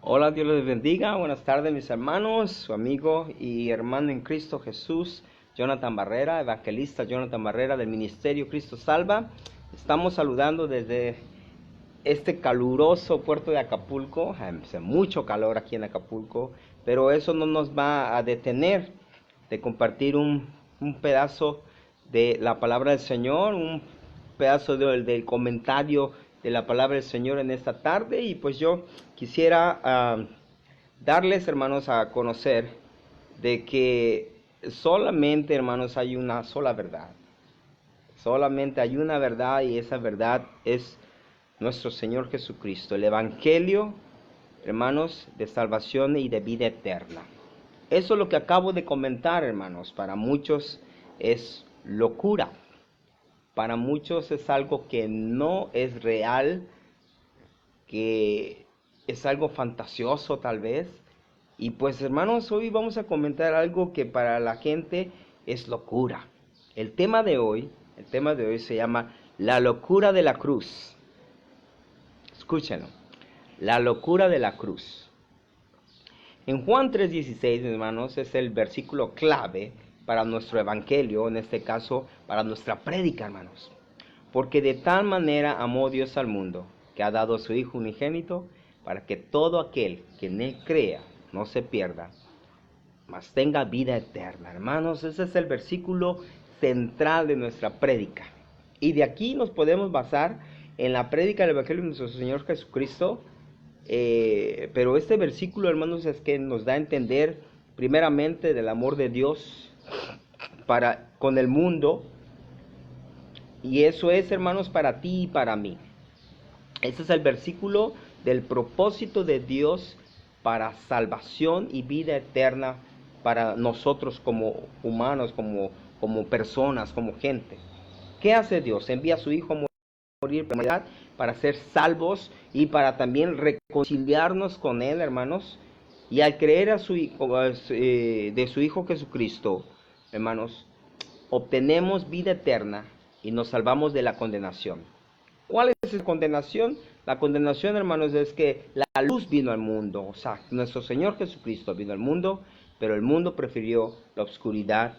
Hola, Dios les bendiga. Buenas tardes, mis hermanos, su amigo y hermano en Cristo Jesús, Jonathan Barrera, evangelista Jonathan Barrera del Ministerio Cristo Salva. Estamos saludando desde este caluroso puerto de Acapulco. Hace mucho calor aquí en Acapulco, pero eso no nos va a detener de compartir un pedazo de la palabra del Señor, un pedazo del comentario de la palabra del Señor en esta tarde. Y pues yo quisiera darles, hermanos, a conocer de que solamente, hermanos, hay una sola verdad. Solamente hay una verdad, y esa verdad es nuestro Señor Jesucristo, el Evangelio, hermanos, de salvación y de vida eterna. Eso es lo que acabo de comentar, hermanos. Para muchos es locura. Para muchos es algo que no es real, que es algo fantasioso tal vez. Y pues, hermanos, hoy vamos a comentar algo que para la gente es locura. El tema de hoy se llama la locura de la cruz. Escúchenlo. La locura de la cruz. En Juan 3:16, hermanos, es el versículo clave para nuestro evangelio, en este caso para nuestra prédica, hermanos. Porque de tal manera amó Dios al mundo, que ha dado a su Hijo unigénito, para que todo aquel que en él crea no se pierda, mas tenga vida eterna. Hermanos, ese es el versículo central de nuestra prédica. Y de aquí nos podemos basar en la prédica del evangelio de nuestro Señor Jesucristo. Pero este versículo, hermanos, es que nos da a entender primeramente del amor de Dios para con el mundo, y eso es, hermanos, para ti y para mí. Este es el versículo del propósito de Dios para salvación y vida eterna para nosotros como humanos, como personas, como gente. ¿Qué hace Dios? Envía a su Hijo a morir para ser salvos y para también reconciliarnos con Él, hermanos. Y al creer a su Hijo, de su Hijo Jesucristo, hermanos, obtenemos vida eterna y nos salvamos de la condenación. ¿Cuál es esa condenación? La condenación, hermanos, es que la luz vino al mundo. O sea, nuestro Señor Jesucristo vino al mundo, pero el mundo prefirió la oscuridad,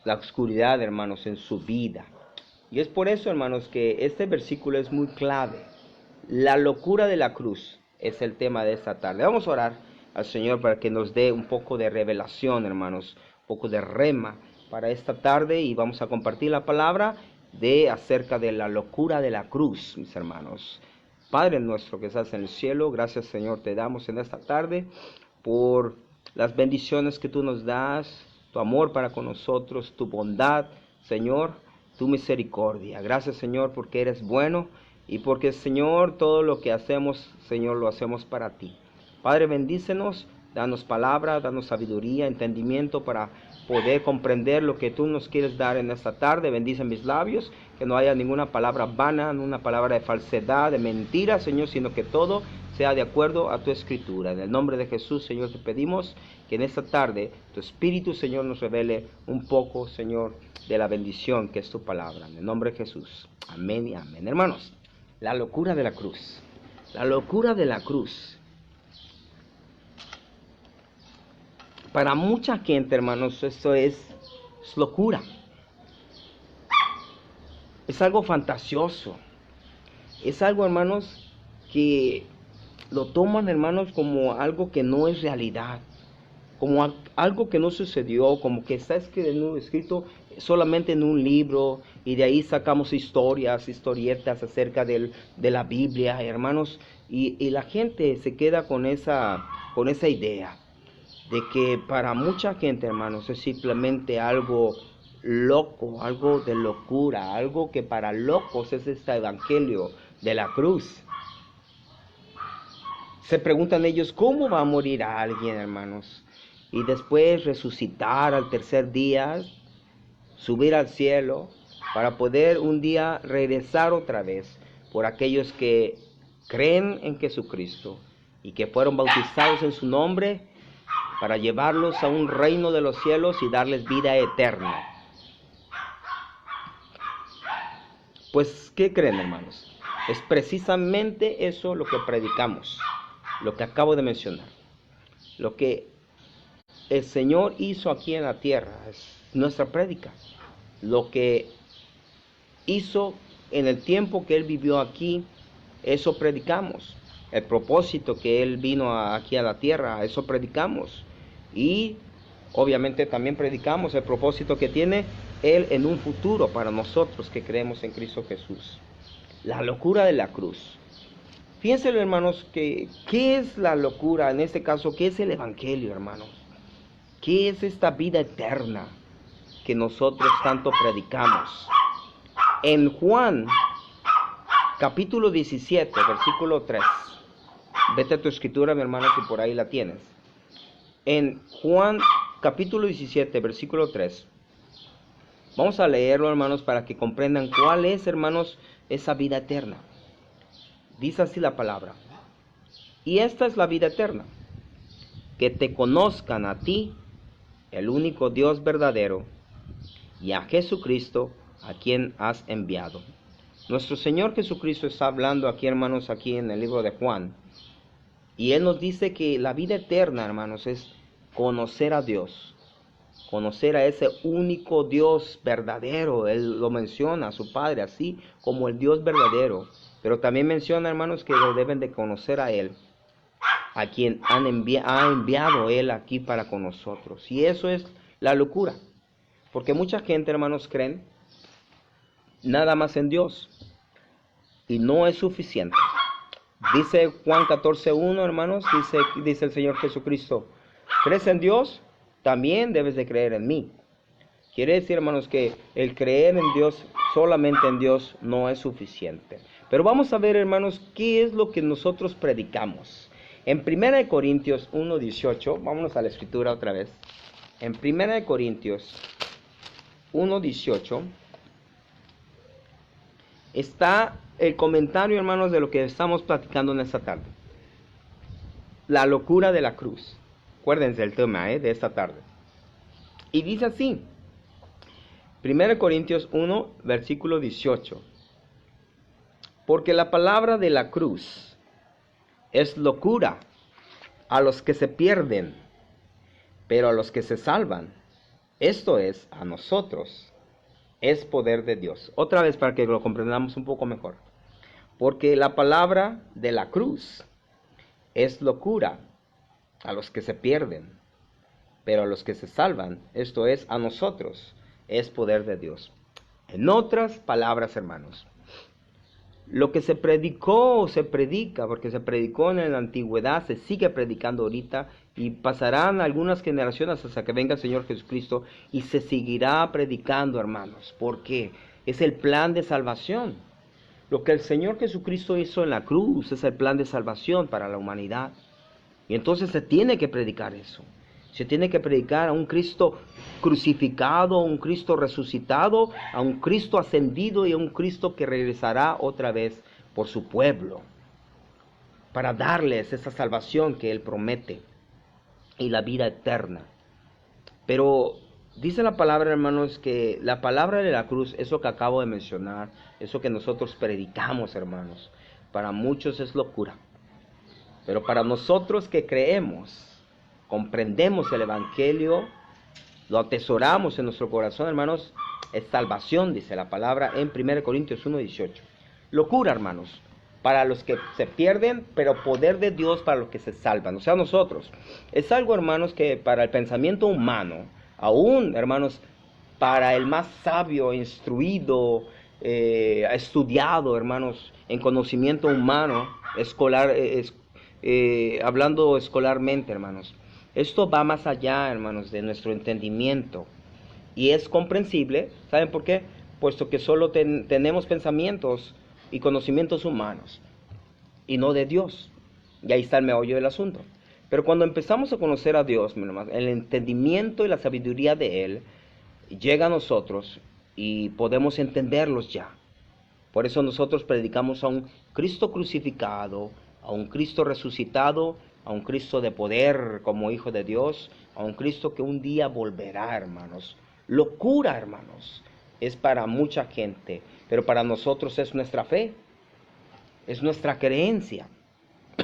hermanos, en su vida. Y es por eso, hermanos, que este versículo es muy clave. La locura de la cruz es el tema de esta tarde. Vamos a orar al Señor para que nos dé un poco de revelación, hermanos, un poco de rema para esta tarde, y vamos a compartir la palabra acerca de la locura de la cruz, mis hermanos. Padre nuestro que estás en el cielo, gracias, Señor, te damos en esta tarde por las bendiciones que tú nos das, tu amor para con nosotros, tu bondad, Señor, tu misericordia. Gracias, Señor, porque eres bueno y porque, Señor, todo lo que hacemos, Señor, lo hacemos para ti. Padre, bendícenos, danos palabra, danos sabiduría, entendimiento para poder comprender lo que tú nos quieres dar en esta tarde. Bendice mis labios, que no haya ninguna palabra vana, ninguna palabra de falsedad, de mentira, Señor, sino que todo sea de acuerdo a tu escritura. En el nombre de Jesús, Señor, te pedimos que en esta tarde tu Espíritu, Señor, nos revele un poco, Señor, de la bendición que es tu palabra. En el nombre de Jesús. Amén y amén. Hermanos, la locura de la cruz. La locura de la cruz. Para mucha gente, hermanos, esto es locura. Es algo fantasioso. Es algo, hermanos, que lo toman, hermanos, como algo que no es realidad, como algo que no sucedió, como que está escrito solamente en un libro, y de ahí sacamos historietas acerca de la Biblia, hermanos, y la gente se queda con esa idea de que para mucha gente, hermanos, es simplemente algo loco, algo de locura, algo que para locos es este evangelio de la cruz. Se preguntan ellos, ¿cómo va a morir a alguien, hermanos? Y después resucitar al tercer día, subir al cielo, para poder un día regresar otra vez por aquellos que creen en Jesucristo y que fueron bautizados en su nombre, para llevarlos a un reino de los cielos y darles vida eterna. Pues, ¿qué creen, hermanos? Es precisamente eso lo que predicamos. lo que acabo de mencionar. Lo que el Señor hizo aquí en la tierra es nuestra prédica. Lo que hizo en el tiempo que Él vivió aquí, eso predicamos. El propósito que Él vino aquí a la tierra, eso predicamos. Y obviamente también predicamos el propósito que tiene Él en un futuro para nosotros que creemos en Cristo Jesús. La locura de la cruz. Fíjense, hermanos, que ¿qué es la locura? En este caso, ¿qué es el Evangelio, hermanos? ¿Qué es esta vida eterna que nosotros tanto predicamos? En Juan, capítulo 17, versículo 3. Vete a tu escritura, mi hermano, si por ahí la tienes. En Juan, capítulo 17, versículo 3. Vamos a leerlo, hermanos, para que comprendan cuál es, hermanos, esa vida eterna. Dice así la palabra. Y esta es la vida eterna, que te conozcan a ti, el único Dios verdadero, y a Jesucristo, a quien has enviado. Nuestro Señor Jesucristo está hablando aquí, hermanos, aquí en el libro de Juan. Y Él nos dice que la vida eterna, hermanos, es conocer a Dios. Conocer a ese único Dios verdadero. Él lo menciona a su Padre así como el Dios verdadero. Pero también menciona, hermanos, que lo deben de conocer a Él, a quien ha enviado Él aquí para con nosotros. Y eso es la locura. Porque mucha gente, hermanos, creen nada más en Dios. Y no es suficiente. Dice Juan 14:1, hermanos, dice el Señor Jesucristo, ¿crees en Dios? También debes de creer en mí. Quiere decir, hermanos, que el creer en Dios, solamente en Dios, no es suficiente. Pero vamos a ver, hermanos, qué es lo que nosotros predicamos. En 1 Corintios 1:18, vámonos a la escritura otra vez. En 1 Corintios 1:18 está el comentario, hermanos, de lo que estamos platicando en esta tarde. La locura de la cruz. Acuérdense el tema de esta tarde. Y dice así, 1 Corintios 1, versículo 18. Porque la palabra de la cruz es locura a los que se pierden, pero a los que se salvan, esto es, a nosotros, es poder de Dios. Otra vez para que lo comprendamos un poco mejor. Porque la palabra de la cruz es locura a los que se pierden, pero a los que se salvan, esto es, a nosotros, es poder de Dios. En otras palabras, hermanos, lo que se predicó o se predica, porque se predicó en la antigüedad, se sigue predicando ahorita y pasarán algunas generaciones hasta que venga el Señor Jesucristo y se seguirá predicando, hermanos, porque es el plan de salvación. Lo que el Señor Jesucristo hizo en la cruz es el plan de salvación para la humanidad. Y entonces se tiene que predicar eso. Se tiene que predicar a un Cristo crucificado, a un Cristo resucitado, a un Cristo ascendido y a un Cristo que regresará otra vez por su pueblo, para darles esa salvación que Él promete y la vida eterna. Pero dice la palabra, hermanos, que la palabra de la cruz, eso que acabo de mencionar, eso que nosotros predicamos, hermanos, para muchos es locura. Pero para nosotros que creemos, comprendemos el Evangelio, lo atesoramos en nuestro corazón, hermanos, es salvación, dice la palabra en 1 Corintios 1:18. Locura, hermanos, para los que se pierden, pero poder de Dios para los que se salvan, o sea, nosotros. Es algo, hermanos, que para el pensamiento humano, aún, hermanos, para el más sabio, instruido, estudiado, hermanos, en conocimiento humano, escolar, hablando escolarmente, hermanos, esto va más allá, hermanos, de nuestro entendimiento. Y es comprensible, ¿saben por qué? Puesto que solo tenemos pensamientos y conocimientos humanos, y no de Dios. Y ahí está el meollo del asunto. Pero cuando empezamos a conocer a Dios, el entendimiento y la sabiduría de Él llega a nosotros y podemos entenderlos ya. Por eso nosotros predicamos a un Cristo crucificado, a un Cristo resucitado, a un Cristo de poder como Hijo de Dios, a un Cristo que un día volverá, hermanos. Locura, hermanos, es para mucha gente, pero para nosotros es nuestra fe, es nuestra creencia.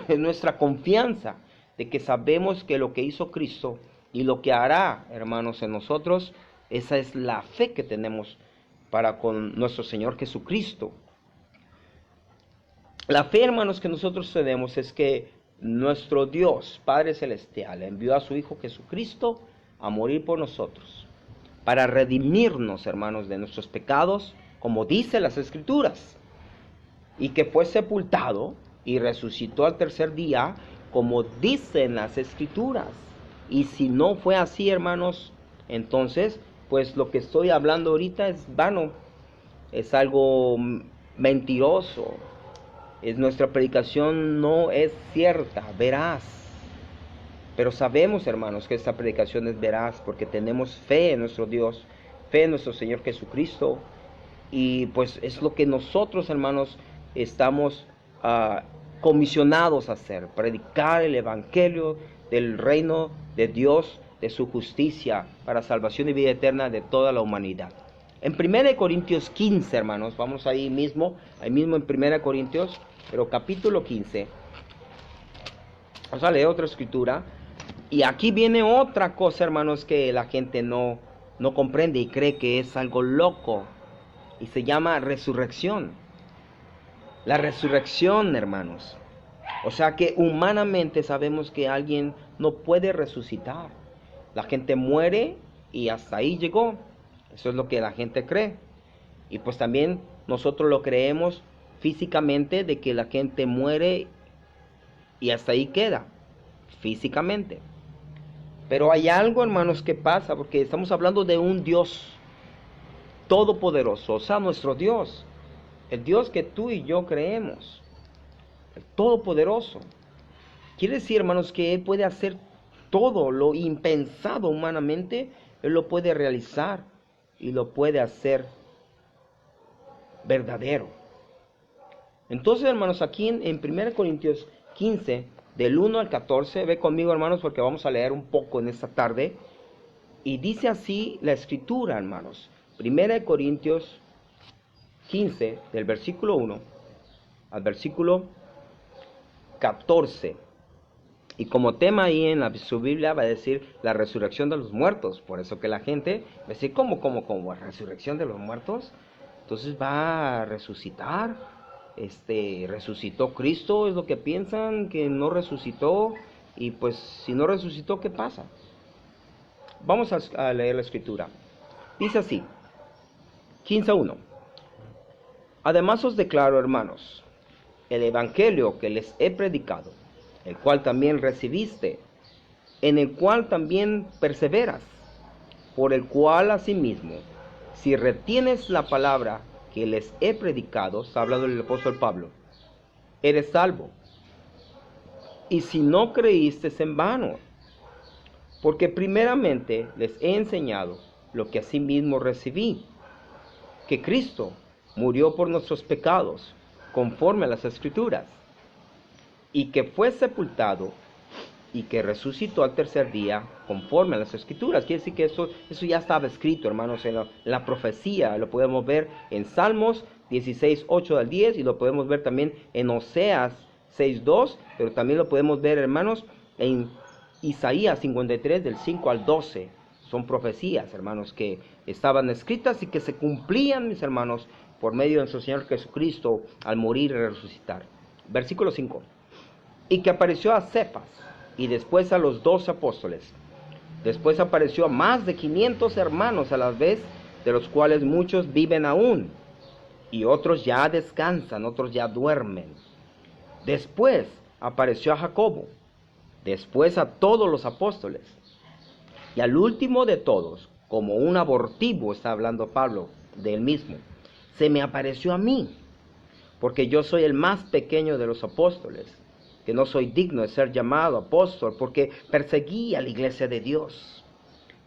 es nuestra confianza de que sabemos que lo que hizo Cristo y lo que hará, hermanos, en nosotros, esa es la fe que tenemos para con nuestro Señor Jesucristo. La fe, hermanos, que nosotros tenemos es que nuestro Dios, Padre Celestial, envió a su Hijo Jesucristo a morir por nosotros, para redimirnos, hermanos, de nuestros pecados, como dice las Escrituras, y que fue sepultado y resucitó al tercer día, como dicen las Escrituras. Y si no fue así, hermanos, entonces, pues lo que estoy hablando ahorita es vano, es algo mentiroso. Nuestra predicación no es cierta, veraz. Pero sabemos, hermanos, que esta predicación es veraz porque tenemos fe en nuestro Dios, fe en nuestro Señor Jesucristo. Y pues es lo que nosotros, hermanos, estamos comisionados a hacer, predicar el evangelio del reino de Dios, de su justicia, para salvación y vida eterna de toda la humanidad. En 1 Corintios 15, hermanos, vamos ahí mismo en 1 Corintios, pero capítulo 15, vamos a leer otra escritura, y aquí viene otra cosa, hermanos, que la gente no comprende y cree que es algo loco, y se llama resurrección. La resurrección, hermanos. O sea que humanamente sabemos que alguien no puede resucitar. La gente muere y hasta ahí llegó. Eso es lo que la gente cree. Y pues también nosotros lo creemos físicamente, de que la gente muere y hasta ahí queda, físicamente. Pero hay algo, hermanos, que pasa, porque estamos hablando de un Dios todopoderoso, o sea, nuestro Dios, el Dios que tú y yo creemos, el todopoderoso. Quiere decir, hermanos, que Él puede hacer todo lo impensado humanamente, Él lo puede realizar y lo puede hacer verdadero. Entonces, hermanos, aquí en 1 Corintios 15, del 1 al 14, ve conmigo, hermanos, porque vamos a leer un poco en esta tarde, y dice así la escritura, hermanos. 1 Corintios 15, del versículo 1 al versículo 14. Y como tema ahí en su Biblia va a decir la resurrección de los muertos. Por eso que la gente va a decir, ¿cómo? ¿Resurrección de los muertos? Entonces va a resucitar. Resucitó Cristo, es lo que piensan, que no resucitó. Y pues si no resucitó, ¿qué pasa? Vamos a leer la escritura. Dice así, 15:1. Además os declaro, hermanos, el evangelio que les he predicado, el cual también recibiste, en el cual también perseveras, por el cual asimismo, si retienes la palabra que les he predicado, está hablando el apóstol Pablo, eres salvo. Y si no creíste en vano, porque primeramente les he enseñado lo que asimismo recibí, que Cristo murió por nuestros pecados, conforme a las Escrituras, y que fue sepultado, y que resucitó al tercer día, conforme a las Escrituras. Quiere decir que eso ya estaba escrito, hermanos, en la profecía. Lo podemos ver en Salmos 16, 8 al 10, y lo podemos ver también en Oseas 6, 2, pero también lo podemos ver, hermanos, en Isaías 53, del 5 al 12. Son profecías, hermanos, que estaban escritas y que se cumplían, mis hermanos, por medio de nuestro Señor Jesucristo al morir y resucitar. Versículo 5. Y que apareció a Cefas y después a los 12 apóstoles. Después apareció a más de 500 hermanos a la vez, de los cuales muchos viven aún, y otros ya descansan, otros ya duermen. Después apareció a Jacobo, después a todos los apóstoles, y al último de todos, como un abortivo, está hablando Pablo de él mismo, se me apareció a mí, porque yo soy el más pequeño de los apóstoles, que no soy digno de ser llamado apóstol, porque perseguí a la iglesia de Dios.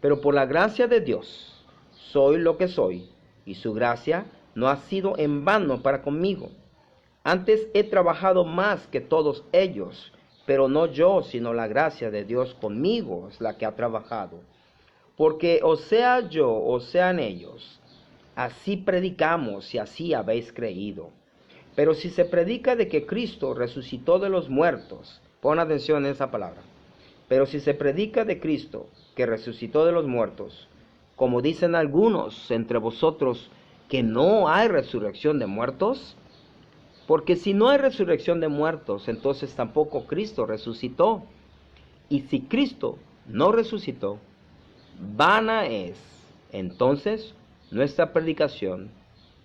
Pero por la gracia de Dios, soy lo que soy, y su gracia no ha sido en vano para conmigo. Antes he trabajado más que todos ellos, pero no yo, sino la gracia de Dios conmigo es la que ha trabajado. Porque o sea yo, o sean ellos, así predicamos y así habéis creído. Pero si se predica de que Cristo resucitó de los muertos, pon atención en esa palabra. Pero si se predica de Cristo que resucitó de los muertos, como dicen algunos entre vosotros que no hay resurrección de muertos, porque si no hay resurrección de muertos, entonces tampoco Cristo resucitó. Y si Cristo no resucitó, vana es entonces nuestra predicación,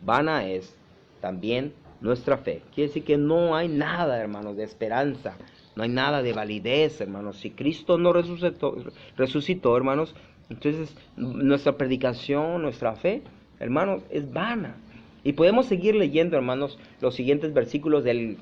vana es también nuestra fe. Quiere decir que no hay nada, hermanos, de esperanza, no hay nada de validez, hermanos. Si Cristo no resucitó, hermanos, entonces nuestra predicación, nuestra fe, hermanos, es vana. Y podemos seguir leyendo, hermanos, los siguientes versículos del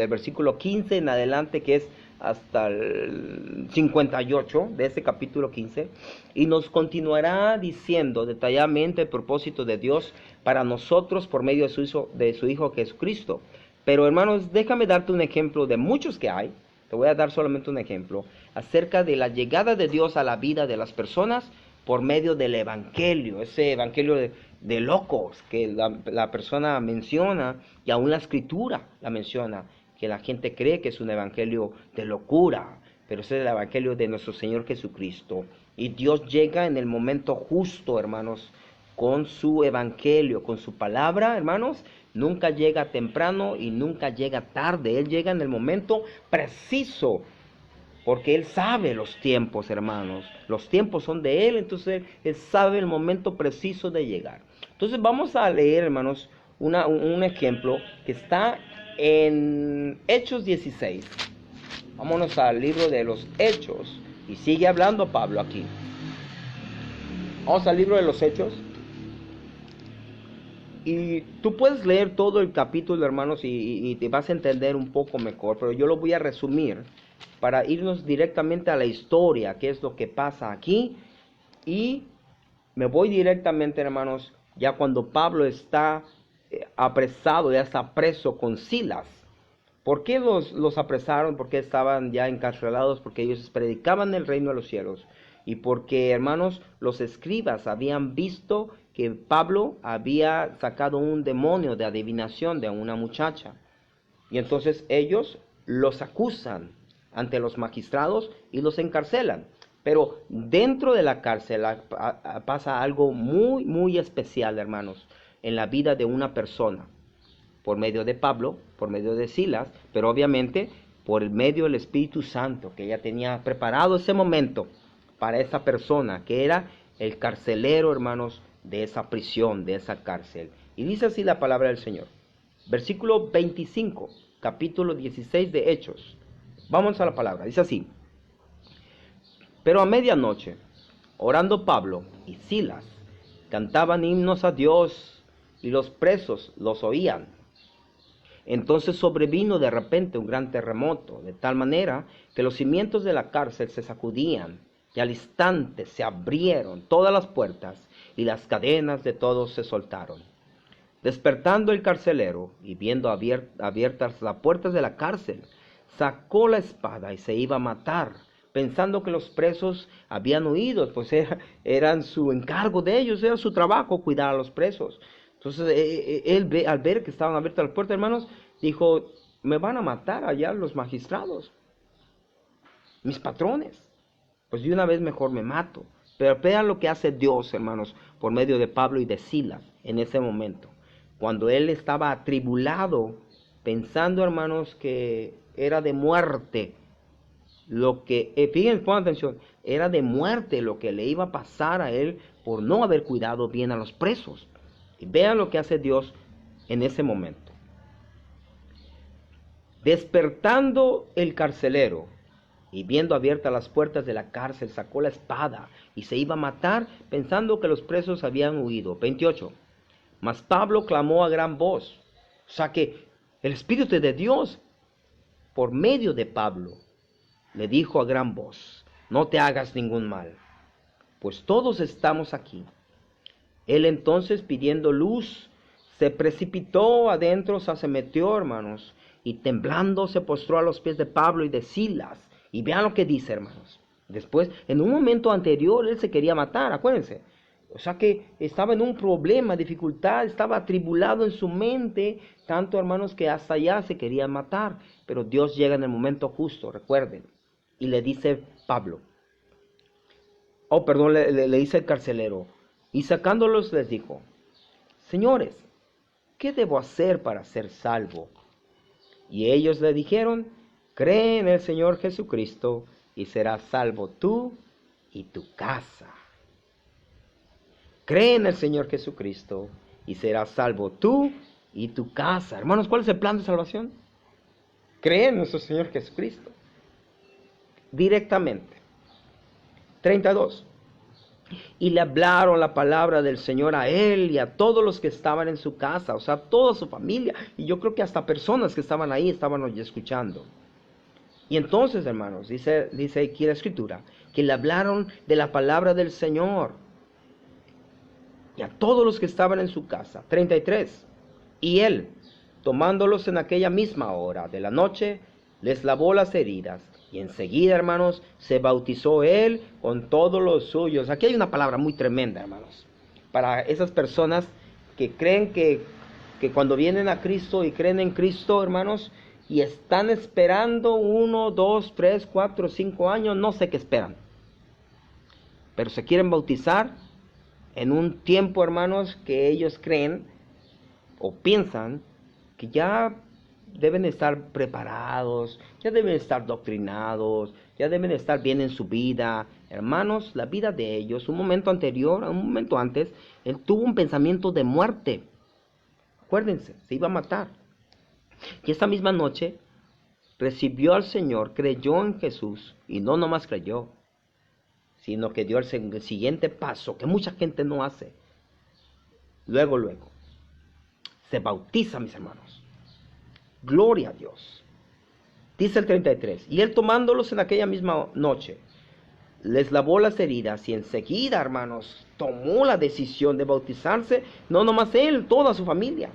versículo 15 en adelante, que es hasta el 58 de este capítulo 15, y nos continuará diciendo detalladamente el propósito de Dios para nosotros por medio de su Hijo Jesucristo. Pero, hermanos, déjame darte un ejemplo de muchos que hay. Te voy a dar solamente un ejemplo acerca de la llegada de Dios a la vida de las personas por medio del Evangelio, ese Evangelio de locos que la persona menciona, y aún la Escritura la menciona, que la gente cree que es un Evangelio de locura, pero ese es el Evangelio de nuestro Señor Jesucristo. Y Dios llega en el momento justo, hermanos, con su Evangelio, con su palabra, hermanos. Nunca llega temprano y nunca llega tarde. Él llega en el momento preciso, porque Él sabe los tiempos, hermanos. Los tiempos son de Él, entonces Él sabe el momento preciso de llegar. Entonces vamos a leer, hermanos, un ejemplo que está en Hechos 16. Vámonos al libro de los Hechos. Y sigue hablando Pablo aquí. Vamos al libro de los Hechos. Y tú puedes leer todo el capítulo, hermanos, y te vas a entender un poco mejor. Pero yo lo voy a resumir para irnos directamente a la historia, qué es lo que pasa aquí. Y me voy directamente, hermanos, ya cuando Pablo está apresado, ya está preso con Silas. ¿Por qué los apresaron? Porque estaban ya encarcelados, porque ellos predicaban el reino de los cielos. Y porque, hermanos, los escribas habían visto que Pablo había sacado un demonio de adivinación de una muchacha. Y entonces ellos los acusan ante los magistrados y los encarcelan. Pero dentro de la cárcel pasa algo muy, muy especial, hermanos, en la vida de una persona. Por medio de Pablo, por medio de Silas, pero obviamente por el medio del Espíritu Santo, que ya tenía preparado ese momento para esa persona, que era el carcelero, hermanos, de esa prisión, de esa cárcel. Y dice así la palabra del Señor. Versículo 25, capítulo 16 de Hechos. Vamos a la palabra, dice así. Pero a medianoche, orando Pablo y Silas, cantaban himnos a Dios, y los presos los oían. Entonces sobrevino de repente un gran terremoto, de tal manera que los cimientos de la cárcel se sacudían, y al instante se abrieron todas las puertas, y las cadenas de todos se soltaron. Despertando el carcelero, y viendo abiertas las puertas de la cárcel, sacó la espada y se iba a matar, pensando que los presos habían huido, pues eran su encargo de ellos, era su trabajo cuidar a los presos. Entonces él al ver que estaban abiertas las puertas, hermanos, dijo, me van a matar allá los magistrados, mis patrones, pues de una vez mejor me mato. Pero vean lo que hace Dios, hermanos, por medio de Pablo y de Silas en ese momento. Cuando él estaba atribulado, pensando, hermanos, que era de muerte, lo que, fíjense, pongan atención, era de muerte lo que le iba a pasar a él por no haber cuidado bien a los presos. Y vean lo que hace Dios en ese momento. Despertando el carcelero y viendo abiertas las puertas de la cárcel, sacó la espada y se iba a matar, pensando que los presos habían huido. 28. Mas Pablo clamó a gran voz. O sea que el Espíritu de Dios, por medio de Pablo, le dijo a gran voz, no te hagas ningún mal, pues todos estamos aquí. Él entonces, pidiendo luz, se precipitó adentro, o sea, se metió, hermanos, y temblando se postró a los pies de Pablo y de Silas. Y vean lo que dice, hermanos. Después, en un momento anterior, él se quería matar, acuérdense. O sea que estaba en un problema, dificultad, estaba atribulado en su mente, tanto hermanos que hasta allá se quería matar. Pero Dios llega en el momento justo, recuerden. Y le dice Pablo, le dice el carcelero, y sacándolos les dijo, señores, ¿qué debo hacer para ser salvo? Y ellos le dijeron, cree en el Señor Jesucristo y serás salvo tú y tu casa. Cree en el Señor Jesucristo y serás salvo tú y tu casa. Hermanos, ¿cuál es el plan de salvación? Cree en nuestro Señor Jesucristo. Directamente. 32. Y le hablaron la palabra del Señor a él y a todos los que estaban en su casa, o sea, toda su familia. Y yo creo que hasta personas que estaban ahí estaban escuchando. Y entonces, hermanos, dice aquí la Escritura, que le hablaron de la palabra del Señor. Y a todos los que estaban en su casa. 33. Y él, tomándolos en aquella misma hora de la noche, les lavó las heridas. Y enseguida, hermanos, se bautizó él con todos los suyos. Aquí hay una palabra muy tremenda, hermanos. Para esas personas que creen que cuando vienen a Cristo y creen en Cristo, hermanos, y están esperando 1, 2, 3, 4, 5 años, no sé qué esperan. Pero se quieren bautizar en un tiempo, hermanos, que ellos creen o piensan que ya deben estar preparados, ya deben estar doctrinados, ya deben estar bien en su vida. Hermanos, la vida de ellos, un momento antes, él tuvo un pensamiento de muerte. Acuérdense, se iba a matar. Y esta misma noche recibió al Señor, creyó en Jesús, y no nomás creyó, sino que dio el siguiente paso, que mucha gente no hace. Luego, se bautiza, mis hermanos. Gloria a Dios. Dice el 33, y él tomándolos en aquella misma noche, les lavó las heridas y enseguida, hermanos, tomó la decisión de bautizarse, no nomás él, toda su familia,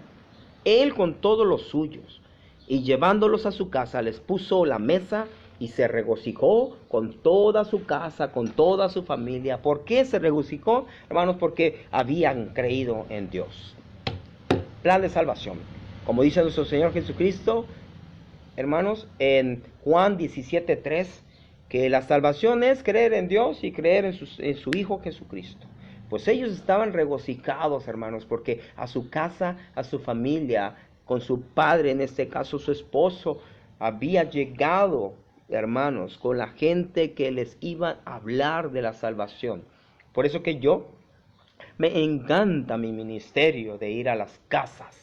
él con todos los suyos, y llevándolos a su casa les puso la mesa y se regocijó con toda su casa, con toda su familia. ¿Por qué se regocijó, hermanos? Porque habían creído en Dios. Plan de salvación. Como dice nuestro Señor Jesucristo, hermanos, en Juan 17:3, que la salvación es creer en Dios y creer en su Hijo Jesucristo. Pues ellos estaban regocijados, hermanos, porque a su casa, a su familia, con su padre, en este caso su esposo, había llegado, hermanos, con la gente que les iba a hablar de la salvación. Por eso que me encanta mi ministerio de ir a las casas.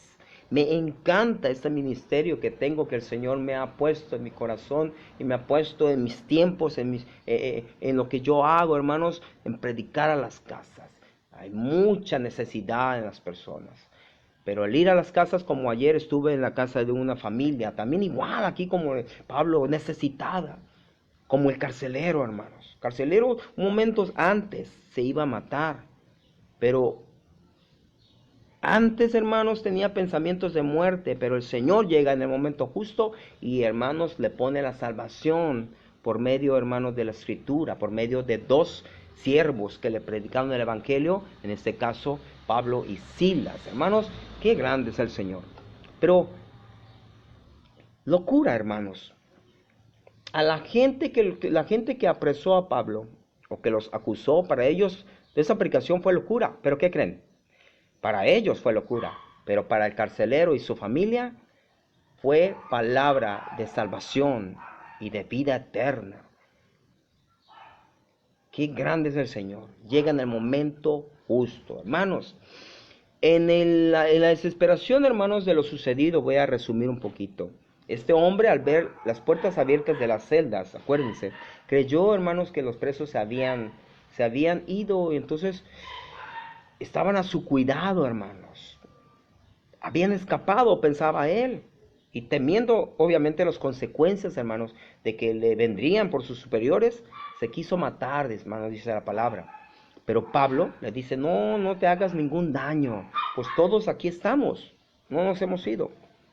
Me encanta este ministerio que tengo, que el Señor me ha puesto en mi corazón y me ha puesto en mis tiempos, en lo que yo hago, hermanos, en predicar a las casas. Hay mucha necesidad en las personas. Pero al ir a las casas, como ayer estuve en la casa de una familia, también igual aquí como Pablo, necesitada, como el carcelero, hermanos. Carcelero, momentos antes se iba a matar, pero antes, hermanos, tenía pensamientos de muerte, pero el Señor llega en el momento justo y, hermanos, le pone la salvación por medio, hermanos, de la Escritura, por medio de 2 siervos que le predicaron el Evangelio, en este caso, Pablo y Silas. Hermanos, qué grande es el Señor. Pero, locura, hermanos. A la gente que apresó a Pablo, o que los acusó, para ellos, esa predicación fue locura. ¿Pero qué creen? Para ellos fue locura, pero para el carcelero y su familia fue palabra de salvación y de vida eterna. Qué grande es el Señor. Llega en el momento justo. Hermanos, en la desesperación, hermanos, de lo sucedido, voy a resumir un poquito. Este hombre, al ver las puertas abiertas de las celdas, acuérdense, creyó, hermanos, que los presos se habían ido, y entonces estaban a su cuidado, hermanos. Habían escapado, pensaba él. Y temiendo, obviamente, las consecuencias, hermanos, de que le vendrían por sus superiores, se quiso matar, hermanos, dice la palabra. Pero Pablo le dice, no te hagas ningún daño, pues todos aquí estamos, no nos hemos ido.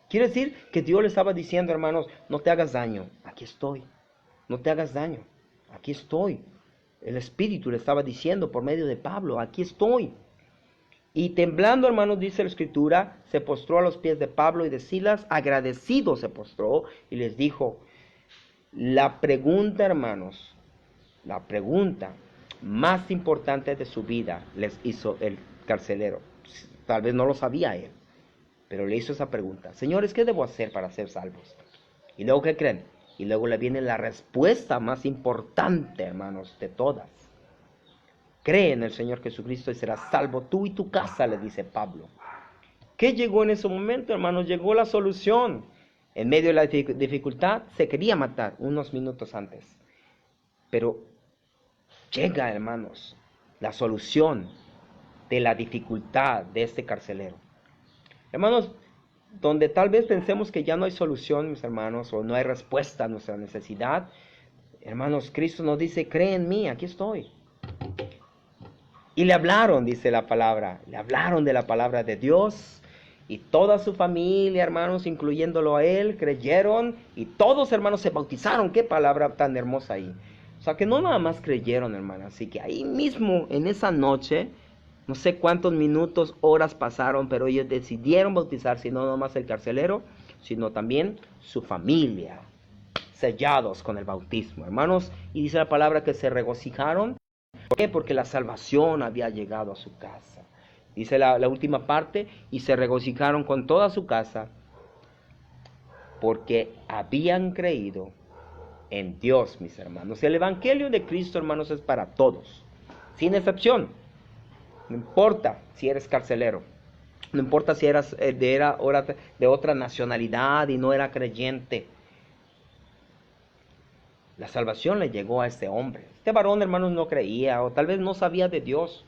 Quiere decir que Dios le estaba diciendo, hermanos, no te hagas daño, aquí estoy. No te hagas daño, aquí estoy. el Espíritu le estaba diciendo por medio de Pablo, aquí estoy. Y temblando, hermanos, dice la Escritura, se postró a los pies de Pablo y de Silas, agradecido se postró y les dijo, la pregunta, hermanos, la pregunta más importante de su vida les hizo el carcelero. Tal vez no lo sabía él, pero le hizo esa pregunta. Señores, ¿qué debo hacer para ser salvos? Y luego, ¿qué creen? Y luego le viene la respuesta más importante, hermanos, de todas. Cree en el Señor Jesucristo y serás salvo tú y tu casa, le dice Pablo. ¿Qué llegó en ese momento, hermanos? Llegó la solución. En medio de la dificultad, se quería matar unos minutos antes. Pero llega, hermanos, la solución de la dificultad de este carcelero. Hermanos, donde tal vez pensemos que ya no hay solución, mis hermanos, o no hay respuesta a nuestra necesidad, hermanos, Cristo nos dice, cree en mí, aquí estoy. Y le hablaron, dice la palabra, le hablaron de la palabra de Dios, y toda su familia, hermanos, incluyéndolo a él, creyeron, y todos, hermanos, se bautizaron. Qué palabra tan hermosa ahí. O sea, que no nada más creyeron, hermanos, así que ahí mismo, en esa noche, no sé cuántos minutos, horas pasaron, pero ellos decidieron bautizarse, y no nada más el carcelero, sino también su familia, sellados con el bautismo, hermanos, y dice la palabra que se regocijaron. ¿Por qué? Porque la salvación había llegado a su casa. Dice la última parte, y se regocijaron con toda su casa, porque habían creído en Dios, mis hermanos. El Evangelio de Cristo, hermanos, es para todos, sin excepción. No importa si eres carcelero, no importa si eras de otra nacionalidad y no era creyente. La salvación le llegó a este hombre. Este varón, hermanos, no creía o tal vez no sabía de Dios,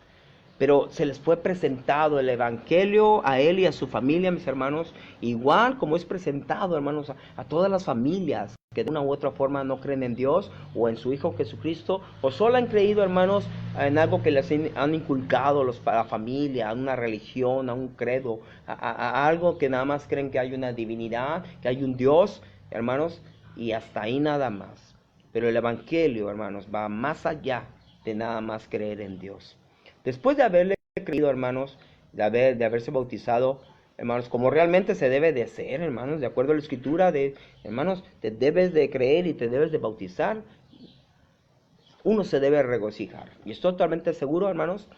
pero se les fue presentado el Evangelio a él y a su familia, mis hermanos, igual como es presentado, hermanos, a todas las familias que de una u otra forma no creen en Dios o en su Hijo Jesucristo, o solo han creído, hermanos, en algo que les han inculcado a la familia, a una religión, a un credo, a algo que nada más creen que hay una divinidad, que hay un Dios, hermanos, y hasta ahí nada más. Pero el Evangelio, hermanos, va más allá de nada más creer en Dios. Después de haberle creído, hermanos, de haberse bautizado, hermanos, como realmente se debe de hacer, hermanos, de acuerdo a la Escritura, hermanos, te debes de creer y te debes de bautizar, uno se debe regocijar. Y estoy totalmente seguro, hermanos,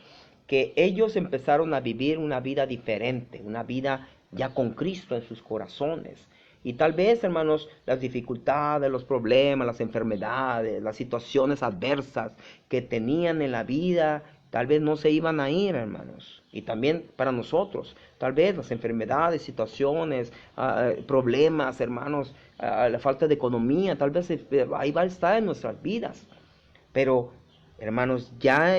que ellos empezaron a vivir una vida diferente, una vida ya con Cristo en sus corazones. Y tal vez, hermanos, las dificultades, los problemas, las enfermedades, las situaciones adversas que tenían en la vida, tal vez no se iban a ir, hermanos. Y también para nosotros, tal vez las enfermedades, situaciones, problemas, hermanos, la falta de economía, tal vez ahí va a estar en nuestras vidas. Pero, hermanos, ya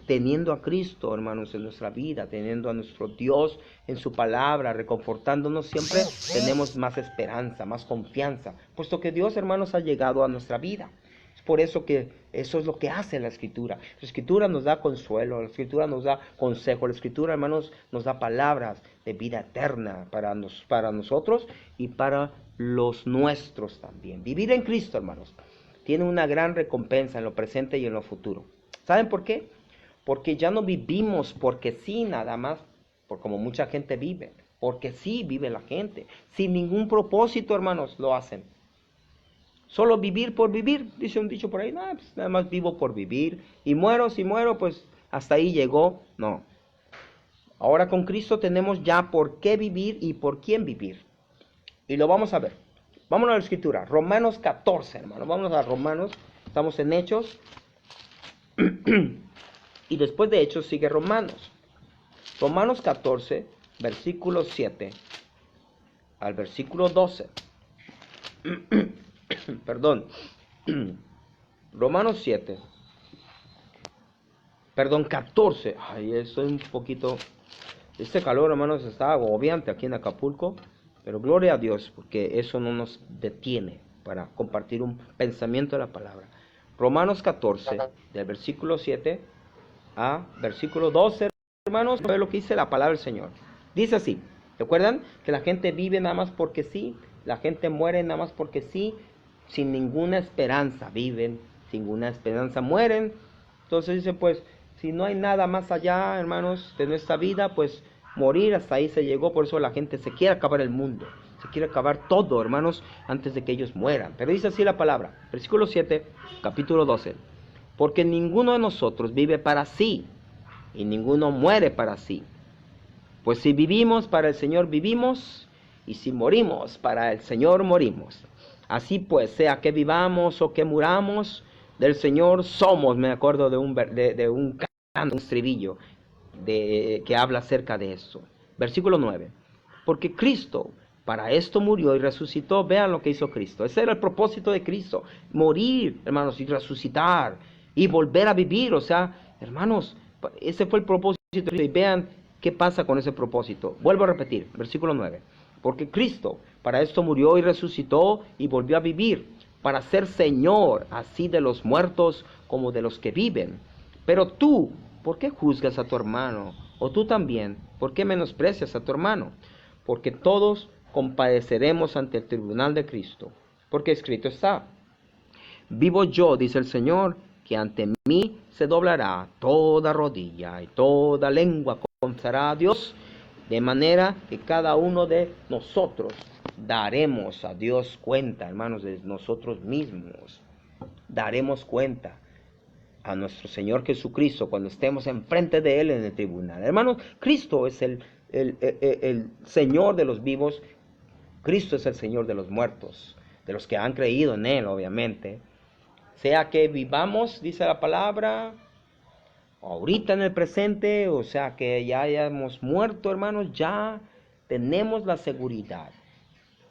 teniendo a Cristo, hermanos, en nuestra vida, teniendo a nuestro Dios en su palabra, reconfortándonos siempre, tenemos más esperanza, más confianza, puesto que Dios, hermanos, ha llegado a nuestra vida. Es por eso que eso es lo que hace la Escritura. La Escritura nos da consuelo, la Escritura nos da consejo, la Escritura, hermanos, nos da palabras de vida eterna para nosotros y para los nuestros también. Vivir en Cristo, hermanos, tiene una gran recompensa en lo presente y en lo futuro. ¿Saben por qué? Porque ya no vivimos porque sí nada más, por como mucha gente vive, porque sí vive la gente, sin ningún propósito, hermanos, lo hacen. Solo vivir por vivir, dice un dicho por ahí, pues nada más vivo por vivir, y muero, si muero, pues hasta ahí llegó. No. Ahora con Cristo tenemos ya por qué vivir y por quién vivir. Y lo vamos a ver. Vámonos a la Escritura, Romanos 14, hermano. Vámonos a Romanos, estamos en Hechos. Y después de Hechos sigue Romanos. Romanos 14, versículo 7 al versículo 12. Perdón. Romanos 7. Perdón, 14. Ay, estoy un poquito... Este calor, hermanos, está agobiante aquí en Acapulco. Pero gloria a Dios, porque eso no nos detiene para compartir un pensamiento de la palabra. Romanos 14, del versículo 7 a versículo 12, hermanos, ve lo que dice la palabra del Señor. Dice así, ¿recuerdan que la gente vive nada más porque sí? La gente muere nada más porque sí, sin ninguna esperanza viven, sin ninguna esperanza mueren. Entonces dice, pues, si no hay nada más allá, hermanos, de nuestra vida, pues morir hasta ahí se llegó. Por eso la gente se quiere acabar el mundo, se quiere acabar todo, hermanos, antes de que ellos mueran. Pero dice así la palabra, versículo 7, capítulo 12. Porque ninguno de nosotros vive para sí, y ninguno muere para sí. Pues si vivimos, para el Señor vivimos, y si morimos, para el Señor morimos. Así pues, sea que vivamos o que muramos, del Señor somos. Me acuerdo de un canto, un estribillo que habla acerca de eso. Versículo 9. Porque Cristo para esto murió y resucitó. Vean lo que hizo Cristo. Ese era el propósito de Cristo. Morir, hermanos, y resucitar. Y volver a vivir. O sea, hermanos, ese fue el propósito. Y vean qué pasa con ese propósito. Vuelvo a repetir, versículo 9. Porque Cristo para esto murió y resucitó y volvió a vivir, para ser Señor así de los muertos como de los que viven. Pero tú, ¿por qué juzgas a tu hermano? O tú también, ¿por qué menosprecias a tu hermano? Porque todos compadeceremos ante el tribunal de Cristo. Porque escrito está: vivo yo, dice el Señor, que ante mí se doblará toda rodilla y toda lengua confesará a Dios, de manera que cada uno de nosotros daremos a Dios cuenta, hermanos, de nosotros mismos. Daremos cuenta a nuestro Señor Jesucristo cuando estemos enfrente de Él en el tribunal. Hermanos, Cristo es el Señor de los vivos. Cristo es el Señor de los muertos, de los que han creído en Él, obviamente. Sea que vivamos, dice la palabra, ahorita en el presente, o sea que ya hayamos muerto, hermanos, ya tenemos la seguridad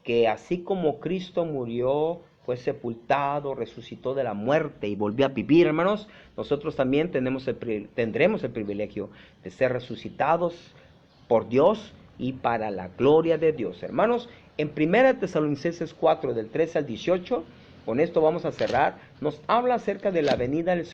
que así como Cristo murió, fue sepultado, resucitó de la muerte y volvió a vivir, hermanos, nosotros también tendremos el privilegio de ser resucitados por Dios y para la gloria de Dios. Hermanos, en 1 Tesalonicenses 4, del 13 al 18, con esto vamos a cerrar, nos habla acerca de la venida del